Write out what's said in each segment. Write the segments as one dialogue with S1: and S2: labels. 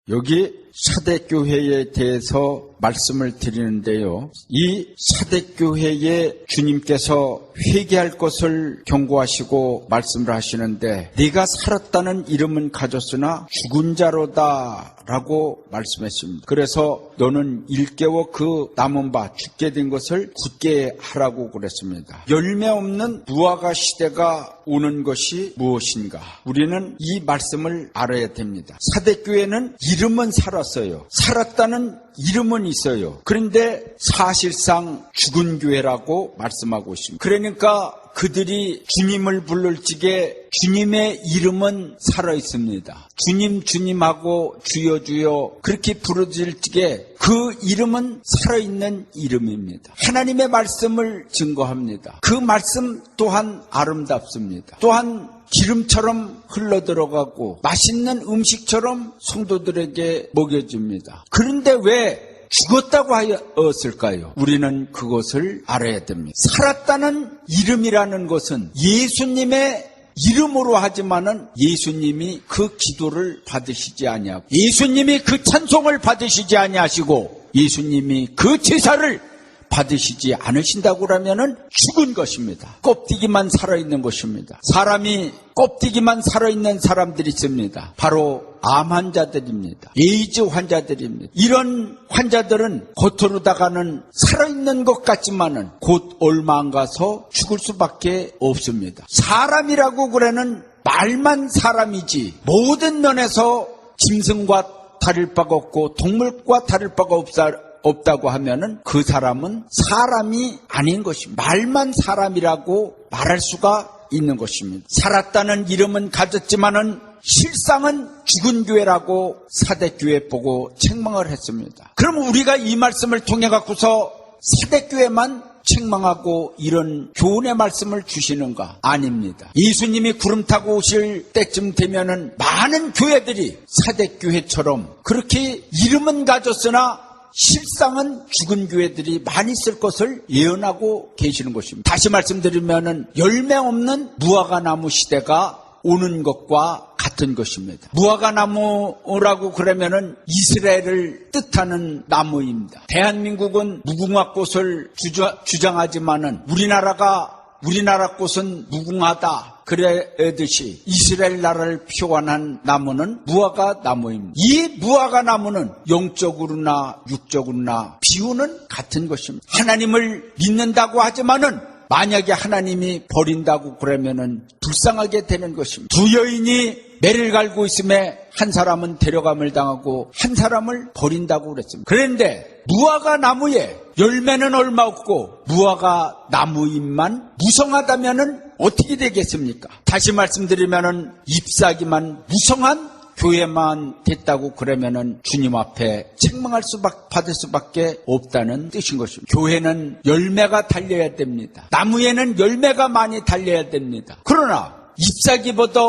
S1: 여기 사대교회에 대해서 말씀을 드리는데요. 이 사대교회에 주님께서 회개할 것을 경고하시고 말씀을 하시는데, 네가 살았다는 이름은 가졌으나 죽은 자로다 라고 말씀했습니다. 그래서 너는 일깨워 그 남은 바 죽게 된 것을 굳게 하라고 그랬습니다. 열매 없는 무화과 시대가 오는 것이 무엇인가? 우리는 이 말씀을 알아야 됩니다. 사대교회는 이름은 살았어요. 살았다는 이름은 있어요. 그런데 사실상 죽은 교회라고 말씀하고 있습니다. 그러니까 그들이 주님을 부를 적에 주님의 이름은 살아있습니다. 주님 주님하고 주여 주여 그렇게 부르질 적에 그 이름은 살아있는 이름입니다. 하나님의 말씀을 증거합니다. 그 말씀 또한 아름답습니다. 또한 기름처럼 흘러들어가고 맛있는 음식처럼 성도들에게 먹여줍니다. 그런데 왜 죽었다고 하였을까요? 우리는 그것을 알아야 됩니다. 살았다는 이름이라는 것은 예수님의 이름으로 하지만은 예수님이 그 기도를 받으시지 아니하고, 예수님이 그 찬송을 받으시지 아니하시고, 예수님이 그 제사를 받으시지 않으신다고 하면은 죽은 것입니다. 껍데기만 살아있는 것입니다. 사람이 껍데기만 살아있는 사람들이 있습니다. 바로 암 환자들입니다. 에이즈 환자들입니다. 이런 환자들은 겉으로다가는 살아있는 것 같지만은 곧 얼마 안 가서 죽을 수밖에 없습니다. 사람이라고 그래는 말만 사람이지 모든 면에서 짐승과 다를 바가 없고 동물과 다를 바가 없다고 하면은 그 사람은 사람이 아닌 것입니다. 말만 사람이라고 말할 수가 있는 것입니다. 살았다는 이름은 가졌지만은 실상은 죽은 교회라고 사대교회 보고 책망을 했습니다. 그럼 우리가 이 말씀을 통해 갖고서 사대교회만 책망하고 이런 교훈의 말씀을 주시는가? 아닙니다. 예수님이 구름 타고 오실 때쯤 되면은 많은 교회들이 사대교회처럼 그렇게 이름은 가졌으나 실상은 죽은 교회들이 많이 있을 것을 예언하고 계시는 것입니다. 다시 말씀드리면은 열매 없는 무화과 나무 시대가 오는 것과 같은 것입니다. 무화과 나무라고 그러면은 이스라엘을 뜻하는 나무입니다. 대한민국은 무궁화 꽃을 주장하지만은 우리나라 꽃은 무궁하다 그러듯이 이스라엘 나라를 표현한 나무는 무화과 나무입니다. 이 무화과 나무는 영적으로나 육적으로나 비유는 같은 것입니다. 하나님을 믿는다고 하지만은 만약에 하나님이 버린다고 그러면은 불쌍하게 되는 것입니다. 두 여인이 매를 갈고 있음에 한 사람은 데려감을 당하고 한 사람을 버린다고 그랬습니다. 그런데 무화과 나무에 열매는 얼마 없고 무화과 나무잎만 무성하다면은 어떻게 되겠습니까? 다시 말씀드리면은 잎사귀만 무성한 교회만 됐다고 그러면은 주님 앞에 책망할 받을 수밖에 없다는 뜻인 것입니다. 교회는 열매가 달려야 됩니다. 나무에는 열매가 많이 달려야 됩니다. 그러나 잎사귀보다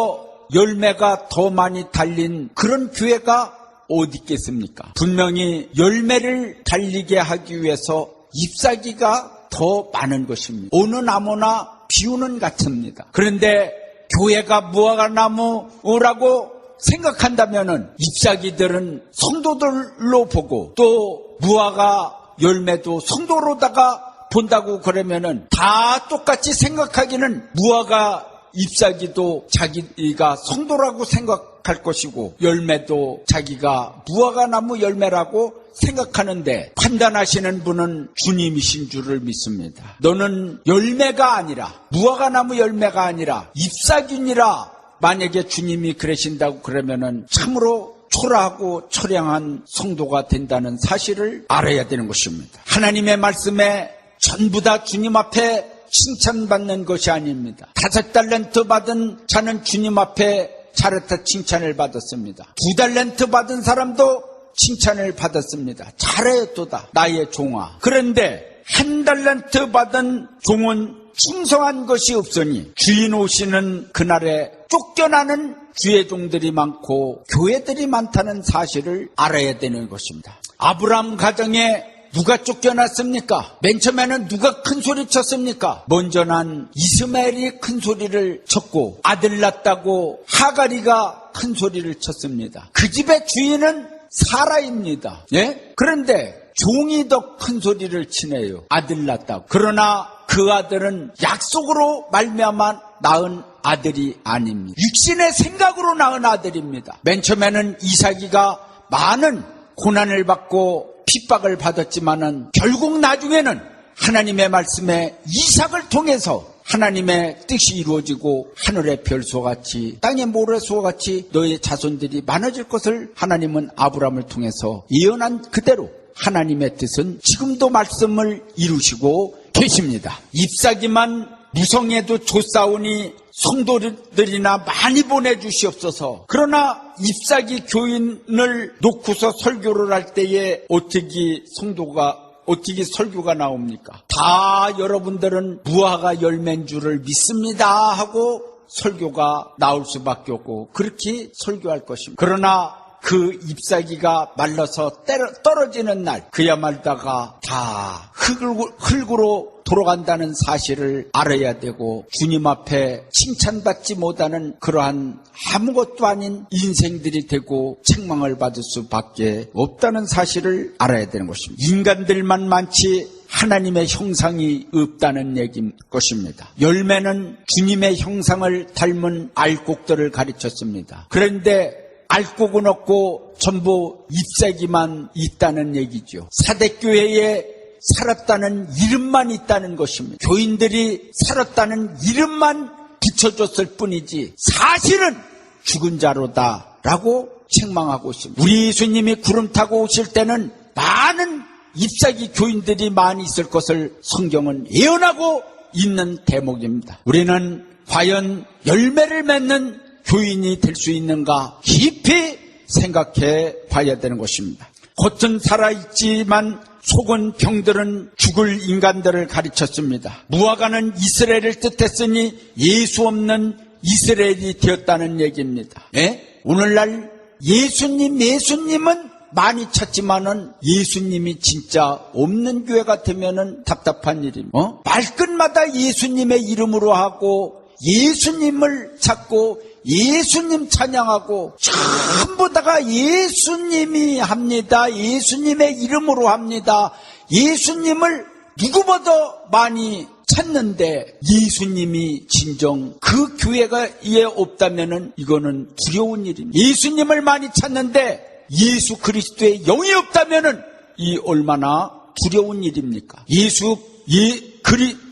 S1: 열매가 더 많이 달린 그런 교회가 어디 있겠습니까? 분명히 열매를 달리게 하기 위해서 잎사귀가 더 많은 것입니다. 어느 나무나 비유는 같습니다. 그런데 교회가 무화과 나무라고 생각한다면은 잎사귀들은 성도들로 보고 또 무화과 열매도 성도로다가 본다고 그러면은 다 똑같이 생각하기는 무화과 잎사귀도 자기가 성도라고 생각할 것이고 열매도 자기가 무화과 나무 열매라고 생각하는데 판단하시는 분은 주님이신 줄을 믿습니다. 너는 열매가 아니라 무화과 나무 열매가 아니라 잎사귀니라 만약에 주님이 그러신다고 그러면은 참으로 초라하고 처량한 성도가 된다는 사실을 알아야 되는 것입니다. 하나님의 말씀에 전부 다 주님 앞에 칭찬받는 것이 아닙니다. 5달란트 받은 자는 주님 앞에 잘했다 칭찬을 받았습니다. 2달란트 받은 사람도 칭찬을 받았습니다. 잘했도다 나의 종아. 그런데 1달란트 받은 종은 충성한 것이 없으니 주인 오시는 그날에 쫓겨나는 주의 종들이 많고 교회들이 많다는 사실을 알아야 되는 것입니다. 아브라함 가정에 누가 쫓겨났습니까? 맨 처음에는 누가 큰 소리 쳤습니까? 먼저 난 이스마엘이 큰 소리를 쳤고 아들 낳았다고 하가리가 큰 소리를 쳤습니다. 그 집의 주인은 사라입니다. 예? 그런데 종이 더 큰 소리를 치네요. 아들 낳았다고. 그러나 그 아들은 약속으로 말미암아 낳은 아들이 아닙니다. 육신의 생각으로 낳은 아들입니다. 맨 처음에는 이삭이가 많은 고난을 받고 핍박을 받았지만은 결국 나중에는 하나님의 말씀에 이삭을 통해서 하나님의 뜻이 이루어지고 하늘의 별수와 같이 땅의 모래수와 같이 너의 자손들이 많아질 것을 하나님은 아브라함을 통해서 예언한 그대로 하나님의 뜻은 지금도 말씀을 이루시고 계십니다. 잎사귀만 무성해도 좋사오니 성도들이나 많이 보내주시옵소서. 그러나 잎사귀 교인을 놓고서 설교를 할 때에 어떻게 설교가 나옵니까? 다 여러분들은 무화과 열매인 줄을 믿습니다 하고 설교가 나올 수밖에 없고 그렇게 설교할 것입니다. 그러나 그 잎사귀가 말라서 떨어지는 날 그야말다가 다 흙으로 돌아간다는 사실을 알아야 되고 주님 앞에 칭찬받지 못하는 그러한 아무것도 아닌 인생들이 되고 책망을 받을 수밖에 없다는 사실을 알아야 되는 것입니다. 인간들만 많지 하나님의 형상이 없다는 얘기인 것입니다. 열매는 주님의 형상을 닮은 알곡들을 가르쳤습니다. 그런데 알곡은 없고 전부 잎사귀만 있다는 얘기죠. 사대교회에 살았다는 이름만 있다는 것입니다. 교인들이 살았다는 이름만 붙여줬을 뿐이지 사실은 죽은 자로다라고 책망하고 있습니다. 우리 예수님이 구름 타고 오실 때는 많은 잎사귀 교인들이 많이 있을 것을 성경은 예언하고 있는 대목입니다. 우리는 과연 열매를 맺는 교인이 될 수 있는가 깊이 생각해 봐야 되는 것입니다. 겉은 살아있지만 속은 병들은 죽을 인간들을 가르쳤습니다. 무화과는 이스라엘을 뜻했으니 예수 없는 이스라엘이 되었다는 얘기입니다. 예? 오늘날 예수님은 많이 찾지만은 예수님이 진짜 없는 교회가 되면은 답답한 일입니다. 말끝마다 예수님의 이름으로 하고 예수님을 찾고 예수님 찬양하고 전부 다가 예수님이 합니다. 예수님의 이름으로 합니다. 예수님을 누구보다 많이 찾는데 예수님이 진정 그 교회가 이에 없다면은 이거는 두려운 일입니다. 예수님을 많이 찾는데 예수 그리스도의 영이 없다면은 이 얼마나 두려운 일입니까?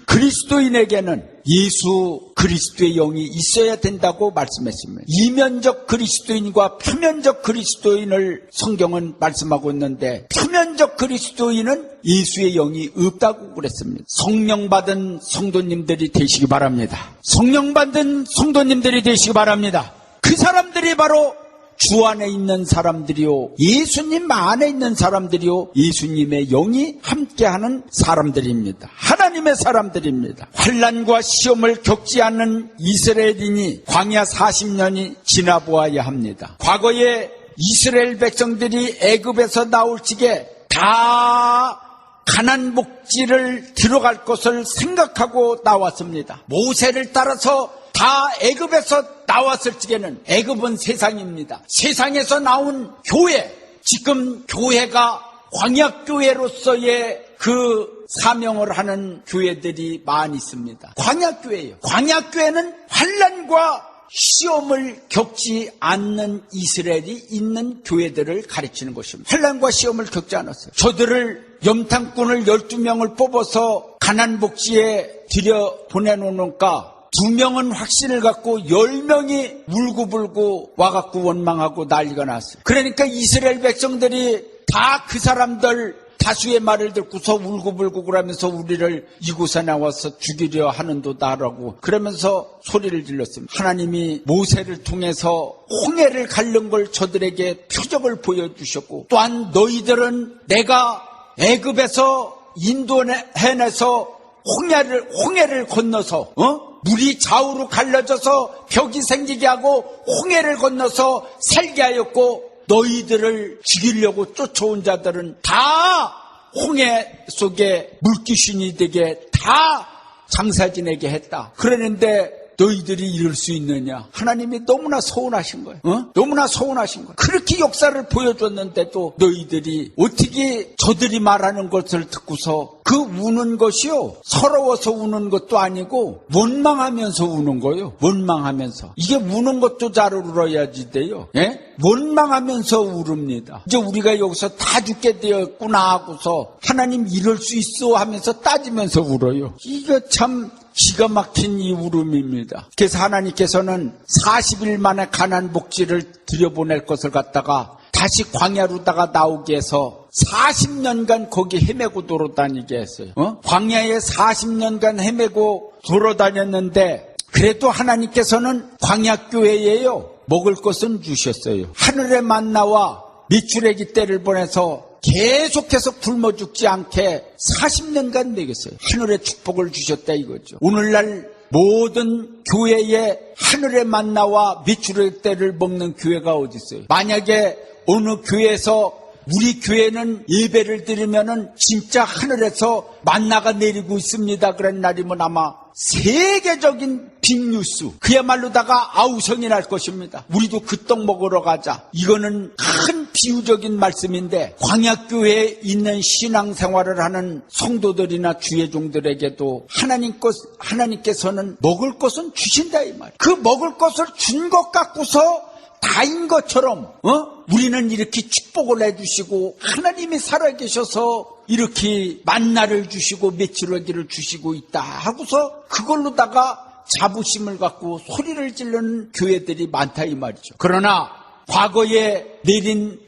S1: 그리스도인에게는 예수 그리스도의 영이 있어야 된다고 말씀했습니다. 이면적 그리스도인과 표면적 그리스도인을 성경은 말씀하고 있는데 표면적 그리스도인은 예수의 영이 없다고 그랬습니다. 성령 받은 성도님들이 되시기 바랍니다. 성령 받은 성도님들이 되시기 바랍니다. 그 사람들이 바로 주 안에 있는 사람들이요 예수님 안에 있는 사람들이요 예수님의 영이 함께하는 사람들입니다. 하나님의 사람들입니다. 환난과 시험을 겪지 않는 이스라엘인이 광야 40년이 지나보아야 합니다. 과거에 이스라엘 백성들이 애굽에서 나올 적에 다 가나안 복지를 들어갈 것을 생각하고 나왔습니다. 모세를 따라서 다 애굽에서 나왔을 적에는 애굽은 세상입니다. 세상에서 나온 교회, 지금 교회가 광야교회로서의 그 사명을 하는 교회들이 많이 있습니다. 광야교회예요. 광야교회는 환난과 시험을 겪지 않는 이스라엘이 있는 교회들을 가르치는 것입니다. 환난과 시험을 겪지 않았어요. 저들을 염탐꾼을 12명을 뽑아서 가나안 복지에 들여 보내놓으니까 2명은 확신을 갖고 10명이 울고불고 와갖고 원망하고 난리가 났어요. 그러니까 이스라엘 백성들이 다 그 사람들 다수의 말을 듣고서 울고불고 그러면서 우리를 이곳에 나와서 죽이려 하는도다라고 그러면서 소리를 질렀습니다. 하나님이 모세를 통해서 홍해를 가른 걸 저들에게 표적을 보여주셨고 또한 너희들은 내가 애굽에서 인도해내서 홍해를 건너서 물이 좌우로 갈라져서 벽이 생기게 하고 홍해를 건너서 살게 하였고 너희들을 죽이려고 쫓아온 자들은 다 홍해 속에 물귀신이 되게 다 장사 지내게 했다. 그러는데 너희들이 이럴 수 있느냐. 하나님이 너무나 서운하신 거예요. 너무나 서운하신 거예요. 그렇게 역사를 보여줬는데도 너희들이 어떻게 저들이 말하는 것을 듣고서 그 우는 것이요, 서러워서 우는 것도 아니고 원망하면서 우는 거예요. 원망하면서. 이게 우는 것도 잘 울어야지 돼요. 예? 원망하면서 울읍니다. 이제 우리가 여기서 다 죽게 되었구나 하고서 하나님 이럴 수 있어 하면서 따지면서 울어요. 이거 참 기가 막힌 이 울음입니다. 그래서 하나님께서는 40일 만에 가나안 복지를 들여보낼 것을 갖다가 다시 광야로다가 나오게 해서 40년간 거기 헤매고 돌아다니게 했어요. 광야에 40년간 헤매고 돌아다녔는데 그래도 하나님께서는 광야교회에요, 먹을 것은 주셨어요. 하늘의 만나와 미추레기 떼를 보내서 계속해서 굶어 죽지 않게 40년간 먹였어요. 하늘의 축복을 주셨다 이거죠. 오늘날 모든 교회에 하늘의 만나와 미추레기 떼를 먹는 교회가 어디 있어요? 만약에 어느 교회에서 우리 교회는 예배를 드리면은 진짜 하늘에서 만나가 내리고 있습니다 그런 날이면 아마 세계적인 빅뉴스, 그야말로다가 아우성이 날 것입니다. 우리도 그 떡 먹으러 가자. 이거는 큰 비유적인 말씀인데 광야교회에 있는 신앙생활을 하는 성도들이나 주의 종들에게도 하나님께서는 먹을 것은 주신다 이 말이에요. 그 먹을 것을 준 것 갖고서 다인 것처럼 우리는 이렇게 축복을 해주시고 하나님이 살아계셔서 이렇게 만나를 주시고 메추라기를 주시고 있다 하고서 그걸로다가 자부심을 갖고 소리를 지르는 교회들이 많다 이 말이죠. 그러나 과거에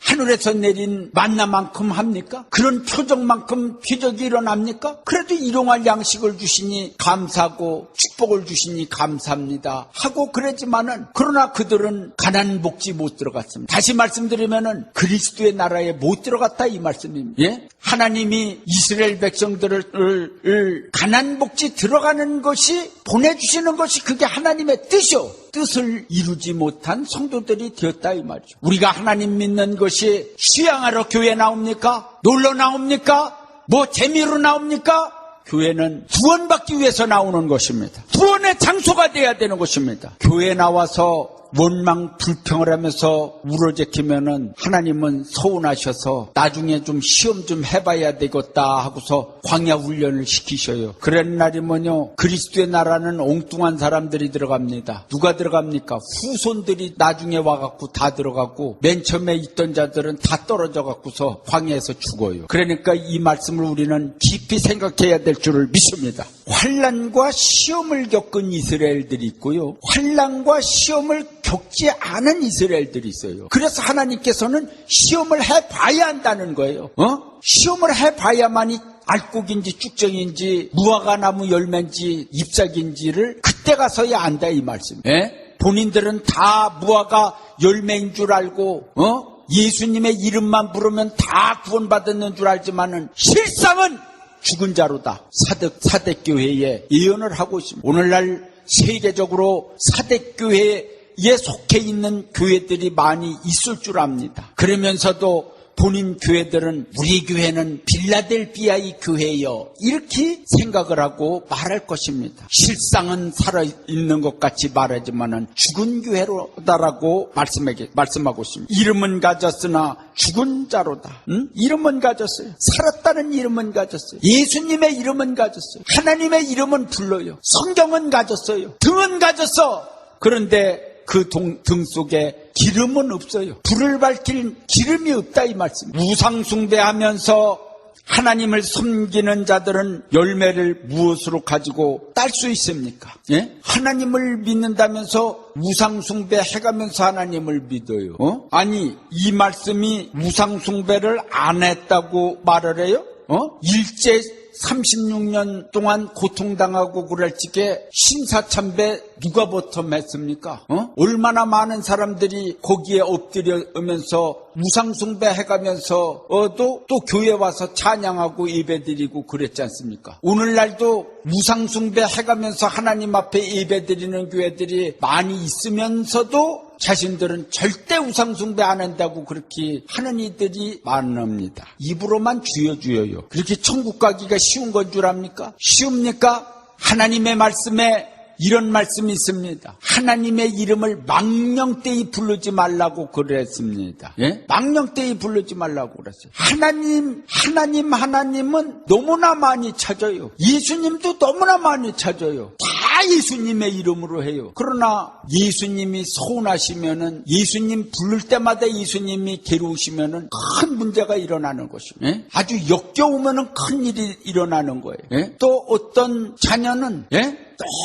S1: 하늘에서 내린 만나만큼 합니까? 그런 표적만큼 표적이 일어납니까? 그래도 일용할 양식을 주시니 감사하고 축복을 주시니 감사합니다 하고 그랬지만은, 그러나 그들은 가나안 복지 못 들어갔습니다. 다시 말씀드리면은 그리스도의 나라에 못 들어갔다 이 말씀입니다. 예? 하나님이 이스라엘 백성들을 가나안 복지 들어가는 것이, 보내주시는 것이 그게 하나님의 뜻이요, 뜻을 이루지 못한 성도들이 되었다 이 말이죠. 우리가 하나님 믿는 것이 수양하러 교회 나옵니까? 놀러 나옵니까? 뭐 재미로 나옵니까? 교회는 구원받기 위해서 나오는 것입니다. 구원의 장소가 돼야 되는 것입니다. 교회에 나와서 원망 불평을 하면서 울어제키면은 하나님은 서운하셔서 나중에 좀 시험 좀 해봐야 되겠다 하고서 광야 훈련을 시키셔요. 그런 날이면요, 그리스도의 나라는 엉뚱한 사람들이 들어갑니다. 누가 들어갑니까? 후손들이 나중에 와갖고 다 들어가고 맨 처음에 있던 자들은 다 떨어져 갖고서 광야에서 죽어요. 그러니까 이 말씀을 우리는 깊이 생각해야 될 줄을 믿습니다. 환난과 시험을 겪은 이스라엘들이 있고요, 환난과 시험을 겪지 않은 이스라엘들이 있어요. 그래서 하나님께서는 시험을 해봐야 한다는 거예요. 시험을 해봐야만이 알곡인지 쭉정인지 무화과나무 열매인지 잎사귀인지를 그때 가서야 안다 이 말씀. 예? 본인들은 다 무화과 열매인 줄 알고 예수님의 이름만 부르면 다 구원받았는 줄 알지만은 실상은 죽은 자로다. 사대교회에 예언을 하고 있습니다. 오늘날 세계적으로 사대교회에 속해 있는 교회들이 많이 있을 줄 압니다. 그러면서도 본인 교회들은 우리 교회는 빌라델비아의 교회요, 이렇게 생각을 하고 말할 것입니다. 실상은 살아있는 것 같이 말하지만은 죽은 교회로다라고 말씀하고 있습니다. 이름은 가졌으나 죽은 자로다. 이름은 가졌어요. 살았다는 이름은 가졌어요. 예수님의 이름은 가졌어요. 하나님의 이름은 불러요. 성경은 가졌어요. 등은 가졌어. 그런데 그 등 속에 기름은 없어요. 불을 밝힐 기름이 없다 이 말씀. 우상 숭배하면서 하나님을 섬기는 자들은 열매를 무엇으로 가지고 딸 수 있습니까? 예? 하나님을 믿는다면서 우상 숭배 해가면서 하나님을 믿어요. 아니, 이 말씀이 우상 숭배를 안 했다고 말을 해요? 일제 36년 동안 고통당하고 그럴 적에 신사참배 누가 보탬했습니까? 얼마나 많은 사람들이 거기에 엎드려면서 우상숭배 해가면서 또 교회 와서 찬양하고 예배드리고 그랬지 않습니까? 오늘날도 우상숭배 해가면서 하나님 앞에 예배드리는 교회들이 많이 있으면서도 자신들은 절대 우상숭배 안 한다고 그렇게 하는 이들이 많습니다. 입으로만 주여요. 그렇게 천국 가기가 쉬운 건 줄 압니까? 쉬웁니까? 하나님의 말씀에 이런 말씀이 있습니다. 하나님의 이름을 망령되이 부르지 말라고 그랬습니다. 예? 망령되이 부르지 말라고 그랬어요. 하나님은 너무나 많이 찾아요. 예수님도 너무나 많이 찾아요. 다 예수님의 이름으로 해요. 그러나 예수님이 서운하시면은, 예수님 부를 때마다 예수님이 괴로우시면은 큰 문제가 일어나는 것입니다. 예? 아주 역겨우면은 큰 일이 일어나는 거예요. 예? 또 어떤 자녀는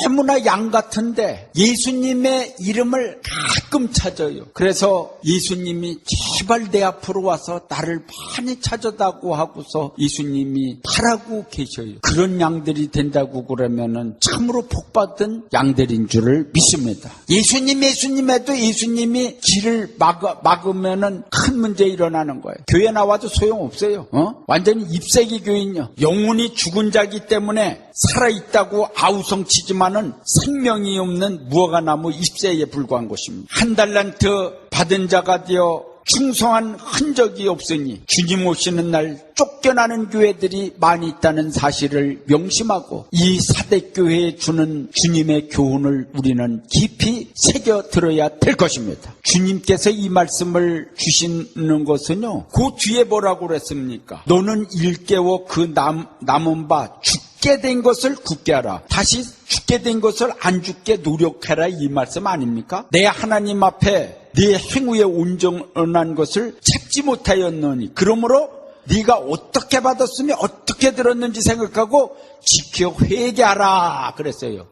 S1: 너무나 양 같은데 예수님의 이름을 가끔 찾아요. 그래서 예수님이 제발 내 앞으로 와서 나를 많이 찾아다고 하고서 예수님이 바라고 계셔요. 그런 양들이 된다고 그러면은 참으로 복받은 양들인 줄을 믿습니다. 예수님 해도 예수님이 길을 막으면은 큰 문제 일어나는 거예요. 교회 나와도 소용없어요. 완전히 입세기 교인이요. 영혼이 죽은 자기 때문에 살아있다고 아우성치지만은 생명이 없는 무화과나무 잎새에 불과한 것입니다. 한 달란트 받은 자가 되어 충성한 흔적이 없으니 주님 오시는 날 쫓겨나는 교회들이 많이 있다는 사실을 명심하고 이 사대교회에 주는 주님의 교훈을 우리는 깊이 새겨 들어야 될 것입니다. 주님께서 이 말씀을 주시는 것은요, 그 뒤에 뭐라고 그랬습니까? 너는 일깨워 그 남은 바 죽게 된 것을 굳게 하라. 다시 죽게 된 것을 안 죽게 노력해라, 이 말씀 아닙니까? 내 하나님 앞에 네 행위에 온전한 것을 찾지 못하였노니 그러므로 네가 어떻게 받았으며 어떻게 들었는지 생각하고 지켜 회개하라 그랬어요.